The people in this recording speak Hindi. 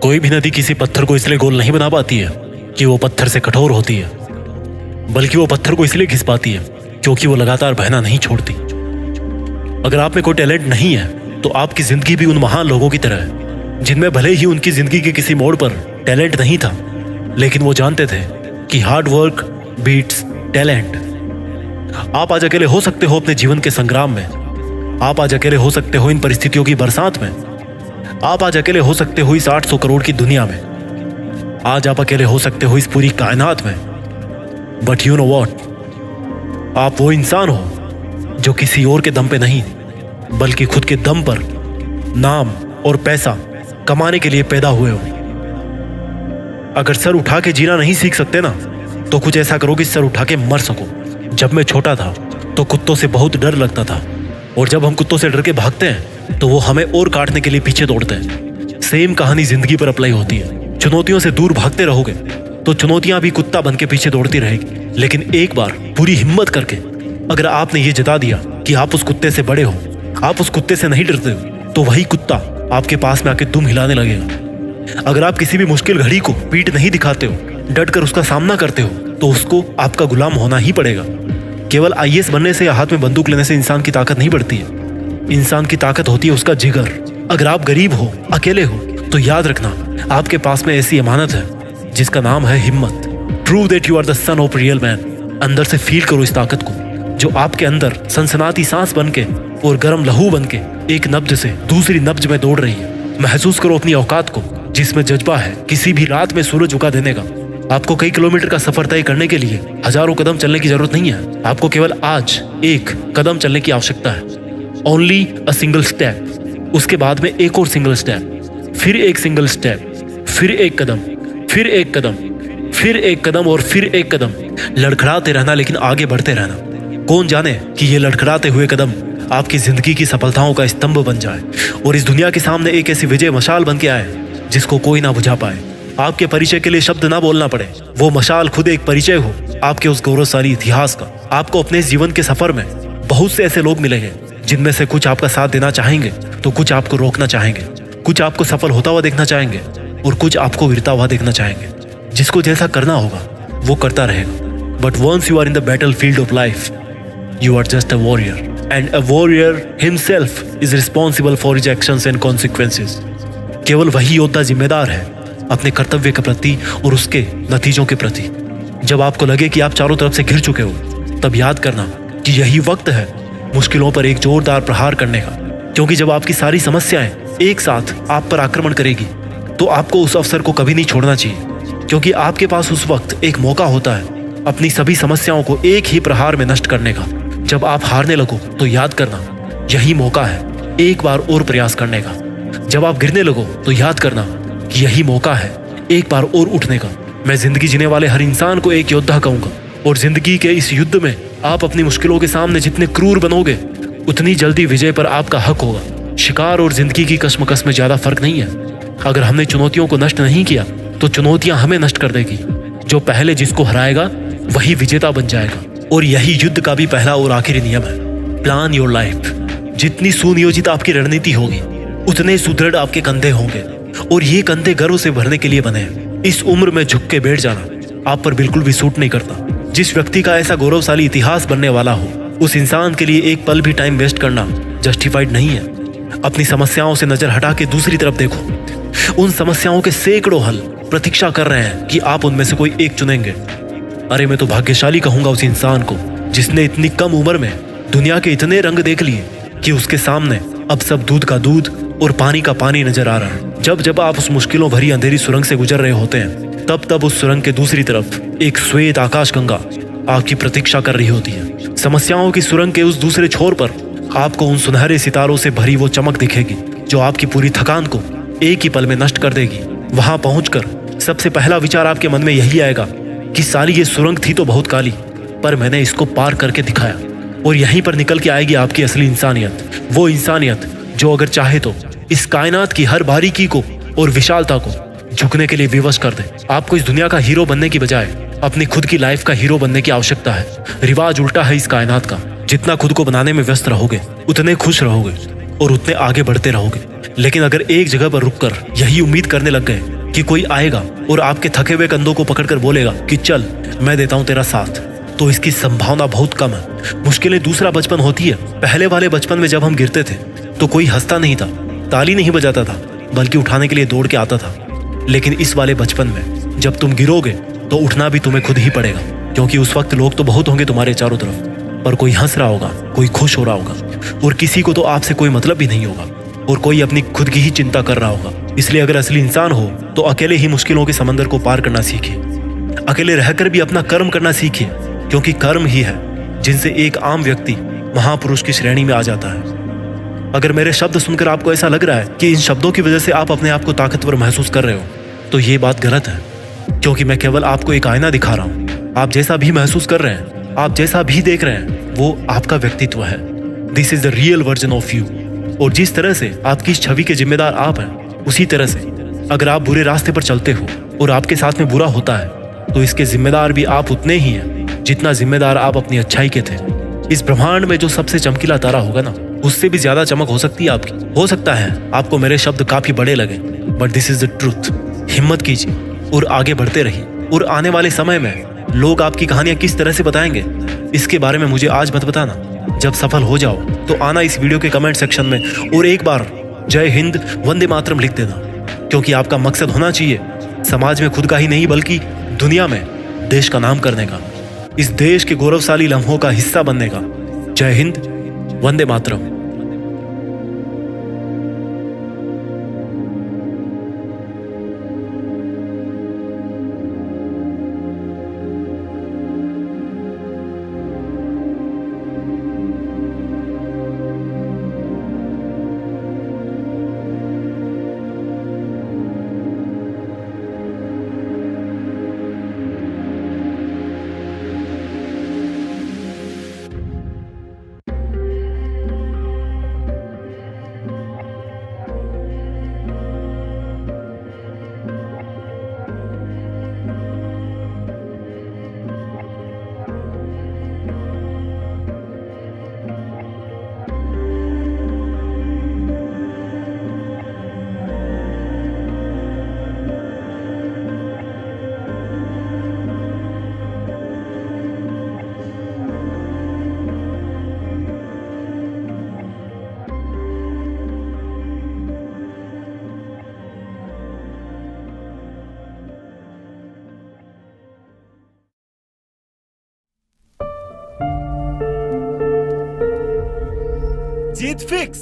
कोई भी नदी किसी पत्थर को इसलिए गोल नहीं बना पाती है कि वो पत्थर से कठोर होती है, बल्कि वो पत्थर को इसलिए घिस पाती है क्योंकि वो लगातार बहना नहीं छोड़ती। अगर आप में कोई टैलेंट नहीं है तो आपकी जिंदगी भी उन महान लोगों की तरह है जिनमें भले ही उनकी जिंदगी के किसी मोड़ पर टैलेंट नहीं था, लेकिन वो जानते थे कि हार्ड वर्क बीट्स टैलेंट। आप आज अकेले हो सकते हो अपने जीवन के संग्राम में, आप आज अकेले हो सकते हो इन परिस्थितियों की बरसात में, आप आज अकेले हो सकते हो इस 800 करोड़ की दुनिया में, आज आप अकेले हो सकते हो इस पूरी कायनात में। बट यू नो वॉट, आप वो इंसान हो जो किसी और के दम पे नहीं बल्कि खुद के दम पर नाम और पैसा कमाने के लिए पैदा हुए हो। अगर सर उठा के जीना नहीं सीख सकते ना, तो कुछ ऐसा करो कि सर उठा के मर सको। जब मैं छोटा था तो कुत्तों से बहुत डर लगता था, और जब हम कुत्तों से डर के भागते हैं तो वो हमें और काटने के लिए पीछे दौड़ते हैं। सेम कहानी जिंदगी पर अप्लाई होती है। चुनौतियों से दूर भागते रहोगे तो चुनौतियां भी कुत्ता बन के पीछे दौड़ती रहेगी, लेकिन एक बार पूरी हिम्मत करके अगर आपने ये जता दिया कि आप उस कुत्ते से बड़े हो, आप उस कुत्ते से नहीं डरते हो, तो वही कुत्ता आपके पास में आके दुम हिलाने लगेगा। अगर आप किसी भी मुश्किल घड़ी को पीठ नहीं दिखाते हो, डट कर उसका सामना करते हो, तो उसको आपका गुलाम होना ही पड़ेगा। केवल आईएएस बनने से या हाथ में बंदूक लेने से इंसान की ताकत नहीं बढ़ती है। इंसान की ताकत होती है उसका जिगर। अगर आप गरीब हो, अकेले हो, तो याद रखना आपके पास में ऐसी अमानत है जिसका नाम है हिम्मत। Prove that you are the son of real man. अंदर से फील करो इस ताकत को जो आपके अंदर सनसनाती सांस बन के और गर्म लहू बन के एक नब्ज से दूसरी नब्ज में दौड़ रही है। महसूस करो अपनी औकात को जिसमें जज्बा है किसी भी रात में सूरज उगा देने का। आपको कई किलोमीटर का सफर तय करने के लिए हजारों कदम चलने की जरूरत नहीं है। आपको केवल आज एक कदम चलने की आवश्यकता है। Only a single step. उसके बाद में एक और सिंगल स्टेप, फिर एक सिंगल स्टेप, फिर एक कदम, फिर एक कदम, फिर एक कदम और फिर एक कदम। लड़खड़ाते रहना, लेकिन आगे बढ़ते रहना। कौन जाने कि ये लड़खड़ाते हुए कदम आपकी जिंदगी की सफलताओं का स्तंभ बन जाए और इस दुनिया के सामने एक ऐसी विजय मशाल बन के आए जिसको कोई ना बुझा पाए। आपके परिचय के लिए शब्द ना बोलना पड़े, वो मशाल खुद एक परिचय हो आपके उस गौरवशाली इतिहास का। आपको अपने जीवन के सफर में बहुत से ऐसे लोग मिलेंगे जिनमें से कुछ आपका साथ देना चाहेंगे तो कुछ आपको रोकना चाहेंगे, कुछ आपको सफल होता हुआ देखना चाहेंगे और कुछ आपको गिरता हुआ देखना चाहेंगे। जिसको जैसा करना होगा वो करता रहेगा। But once you are in the battle field of life, you are just a warrior and a warrior himself is responsible for his actions and consequences. केवल वही योद्धा जिम्मेदार है अपने कर्तव्य के प्रति और उसके नतीजों के प्रति। जब आपको लगे कि आप चारों तरफ से घिर चुके हो, तब याद करना कि यही वक्त है मुश्किलों पर एक जोरदार प्रहार करने का। क्योंकि जब आपकी सारी समस्याएं एक साथ आप पर आक्रमण करेगी तो आपको उस अवसर को कभी नहीं छोड़ना चाहिए, क्योंकि आपके पास उस वक्त एक मौका होता है अपनी सभी समस्याओं को एक ही प्रहार में नष्ट करने का। जब आप हारने लगो तो याद करना यही मौका है एक बार और प्रयास करने का। जब आप गिरने लगो तो याद करना कि यही मौका है एक बार और उठने का। मैं जिंदगी जीने वाले हर इंसान को एक योद्धा कहूंगा, और जिंदगी के इस युद्ध में आप अपनी मुश्किलों के सामने जितने क्रूर बनोगे उतनी जल्दी विजय पर आपका हक होगा। शिकार और जिंदगी की कश्मकश में ज्यादा फर्क नहीं है। अगर हमने चुनौतियों को नष्ट नहीं किया तो चुनौतियां हमें नष्ट कर देगी। जो पहले जिसको हराएगा वही विजेता बन जाएगा। और यही युद्ध का भी पहला और आखिरी नियम है, प्लान योर लाइफ। जितनी सुनियोजित आपकी रणनीति होगी उतने सुदृढ़ आपके कंधे होंगे, और ये कंधे गर्व से भरने के लिए बने हैं। इस उम्र में झुक के बैठ जाना आप पर बिल्कुल भी सूट नहीं करता। जिस व्यक्ति का ऐसा गौरवशाली इतिहास बनने वाला हो, उस इंसान के लिए एक पल भी टाइम वेस्ट करना जस्टिफाइड नहीं है। अपनी समस्याओं से नजर हटा के दूसरी तरफ देखो। उन समस्याओं के सैकड़ों हल प्रतीक्षा कर रहे हैं कि आप उनमें से कोई एक चुनेंगे। अरे मैं तो भाग्यशाली कहूंगा उस इंसान को जिसने इतनी कम उम्र में दुनिया के इतने रंग देख लिए कि उसके सामने अब सब दूध का दूध और पानी का पानी नजर आ रहा है। जब जब आप उस मुश्किलों भरी अंधेरी सुरंग से गुजर रहे होते हैं, तब तब उस सुरंग के दूसरी तरफ एक श्वेत आकाश गंगा आपकी प्रतीक्षा कर रही होती है। समस्याओं की सुरंग के उस दूसरे छोर पर आपको उन सुनहरे सितारों से भरी वो चमक दिखेगी जो आपकी पूरी थकान को एक ही पल में नष्ट कर देगी। वहां पहुंचकर सबसे पहला विचार आपके मन में यही आएगा कि साली ये सुरंग थी तो बहुत काली, पर मैंने इसको पार करके दिखाया। और यहीं पर निकल के आएगी आपकी असली इंसानियत, वो इंसानियत जो अगर चाहे तो इस कायनात की हर बारीकी को और विशालता को झुकने के लिए विवश कर दे। आपको इस दुनिया का हीरो बनने की बजाय अपनी खुद की लाइफ का हीरो बनने की आवश्यकता है। रिवाज उल्टा है इस कायनात का। जितना खुद को बनाने में व्यस्त रहोगे उतने खुश रहोगे और उतने आगे बढ़ते रहोगे। लेकिन अगर एक जगह पर रुककर यही उम्मीद करने लग गए कि कोई आएगा और आपके थके हुए कंधों को पकड़कर बोलेगा कि चल मैं देता हूं तेरा साथ, तो इसकी संभावना बहुत कम है। मुश्किलें दूसरा बचपन होती है। पहले वाले बचपन में जब हम गिरते थे तो कोई हंसता नहीं था, ताली नहीं बजाता था, बल्कि उठाने के लिए दौड़ के आता था। लेकिन इस वाले बचपन में जब तुम गिरोगे तो उठना भी तुम्हें खुद ही पड़ेगा, क्योंकि उस वक्त लोग तो बहुत होंगे तुम्हारे चारों तरफ, पर कोई हंस रहा होगा, कोई खुश हो रहा होगा, और किसी को तो आपसे कोई मतलब भी नहीं होगा, और कोई अपनी खुद की ही चिंता कर रहा होगा। इसलिए अगर असली इंसान हो तो अकेले ही मुश्किलों के समंदर को पार करना सीखिए। अकेले रहकर भी अपना कर्म करना सीखिए, क्योंकि कर्म ही है जिनसे एक आम व्यक्ति महापुरुष की श्रेणी में आ जाता है। अगर मेरे शब्द सुनकर आपको ऐसा लग रहा है कि इन शब्दों की वजह से आप अपने आप को ताकतवर महसूस कर रहे हो, तो ये बात गलत है, क्योंकि मैं केवल आपको एक आईना दिखा रहा हूँ। आप जैसा भी महसूस कर रहे हैं, आप जैसा भी देख रहे हैं, वो आपका व्यक्तित्व है। This is the real version of you. और जिस तरह से आपकी इस छवि के जिम्मेदार आप हैं, उसी तरह से अगर आप बुरे रास्ते पर चलते हो और आपके साथ में बुरा होता है, तो इसके जिम्मेदार भी आप उतने ही हैं जितना जिम्मेदार आप अपनी अच्छाई के थे। इस ब्रह्मांड में जो सबसे चमकीला तारा होगा ना, उससे भी ज्यादा चमक हो सकती है आपकी। हो सकता है आपको मेरे शब्द काफी बड़े लगे, but this is the truth. हिम्मत कीजिए और आगे बढ़ते रहिए। और आने वाले समय में लोग आपकी कहानियां किस तरह से बताएंगे, इसके बारे में मुझे आज मत बताना। जब सफल हो जाओ तो आना इस वीडियो के कमेंट सेक्शन में और एक बार जय हिंद वंदे मातरम लिख देना, क्योंकि आपका मकसद होना चाहिए समाज में खुद का ही नहीं बल्कि दुनिया में देश का नाम करने का, इस देश के गौरवशाली लम्हों का हिस्सा बनने का। जय हिंद वंदे मातरम। जीत फिक्स।